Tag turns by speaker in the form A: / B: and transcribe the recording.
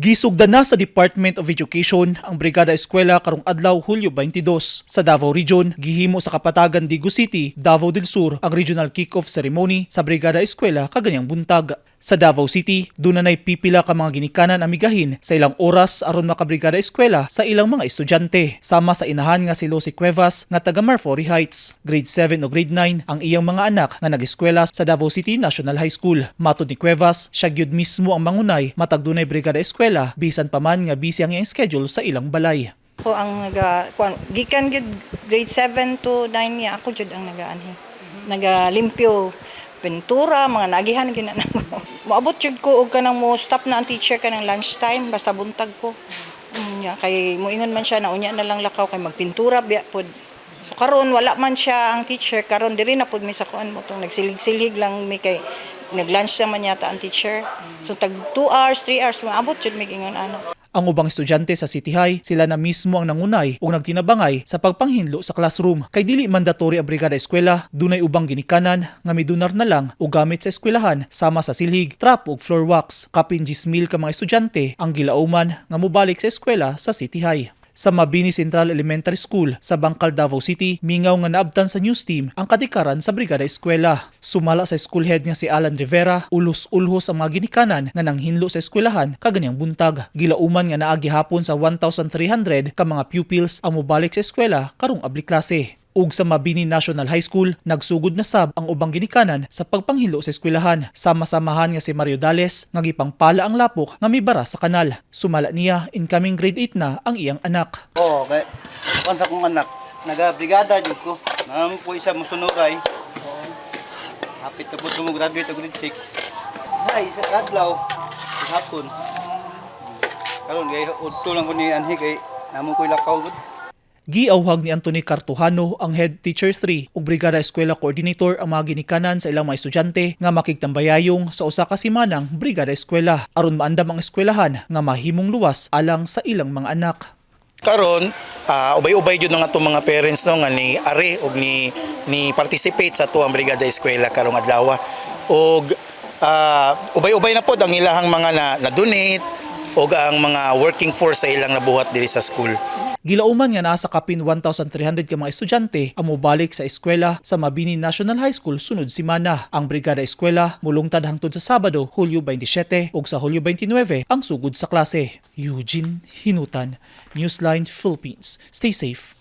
A: Gisugdan na sa Department of Education ang Brigada Eskwela karong adlaw Hulyo 22 sa Davao Region. Gihimo sa Kapatagan, Digo City, Davao del Sur ang regional kick-off ceremony sa Brigada Eskwela kaganyang buntag. Sa Davao City, doon na pipila ka mga ginikanan amigahin sa ilang oras aron makabrigada eskwela sa ilang mga estudyante. Sama sa inahan nga si Lucy Cuevas nga taga Marfori Heights. Grade 7 o grade 9 ang iyang mga anak nga nag-eskwela sa Davao City National High School. Matod ni Cuevas, siya gyud mismo ang mangunay matag dunay brigada eskwela bisan pa man nga busy ang iyang schedule sa ilang balay.
B: Ako ang gikan gyud grade 7 to 9 niya ako jud ang nagalimpyo pintura mga nagihan ginana ko. Maabot jud ko og kanang mo stop na ang teacher kanang lunchtime basta buntag ko. Kay moingon man siya na unya na lang lakaw kay magpintura biya pod. So karon wala man siya ang teacher karon diri na pod mi sa kuan mo tong nagsilig-silig lang mi kay nag-lunch naman yata ang teacher. So tag 2 hours, 3 hours maabot jud mi gingon ano.
A: Ang ubang estudyante sa City High, sila na mismo ang nangunay o nagtinabangay sa pagpanghinlo sa classroom. Kay dili mandatory ang brigada eskwela, dunay ubang ginikanan nga midunar na lang o gamit sa eskwelahan sama sa silhig, trap ug floor wax. Kapin 10,000 ka mga estudyante ang gilauman nga mobalik sa eskwela sa City High. Sa Mabini Central Elementary School sa Bangkal, Davao City, mingaw nga naabtan sa news team ang kadikaran sa Brigada Eskwela. Sumala sa school head nga si Alan Rivera, ulos-ulhos ang mga ginikanan nga nanghinlo sa eskwelahan kaganyang buntag. Gilauman nga naagi hapon sa 1,300 ka mga pupils ang mobalik sa eskwela karong abli klase. Ug sa Mabini National High School, nagsugod na sab ang ubang ginikanan sa pagpanghilo sa eskwelahan. Sama-samahan nga si Mario Dales nga gipangpala ang lapok nga mibara sa kanal. Sumala niya, incoming grade 8 na ang iyang anak.
C: Okay. Kung sa kong anak, nagabrigada jud ko. Naman po isa mo sunuray. Hapit na po mo graduate o grade 6. Ay, isa adlaw. Hapon. Karon gay udto lang ko ni anhi kay namo ko ilakaw gud.
A: Giawhag ni Anthony Cartujano, ang Head Teacher 3 ug Brigada Eskwela Coordinator ang mga ginikanan sa ilang mga estudyante nga makigtambayayong sa usa ka semanang Brigada Eskwela aron maandam ang eskwelahan nga mahimong luwas alang sa ilang mga anak.
D: Karon ubay-ubay jud nga atong mga parents no nga ni are og ni participate sa tuang Brigada Eskwela karong adlaw. Og ubay-ubay na pod ang ilahang mga na-donate og ang mga working force sa ilang nabuhat diri sa school.
A: Gilauman nga naa sa kapin 1,300 ka mga estudyante ang mobalik sa eskwela sa Mabini National High School sunod semana. Ang Brigada Eskwela mulungtad hangtod sa Sabado, Hulyo 27 ug sa Hulyo 29 ang sugod sa klase. Eugene Hinutan, Newsline Philippines. Stay safe.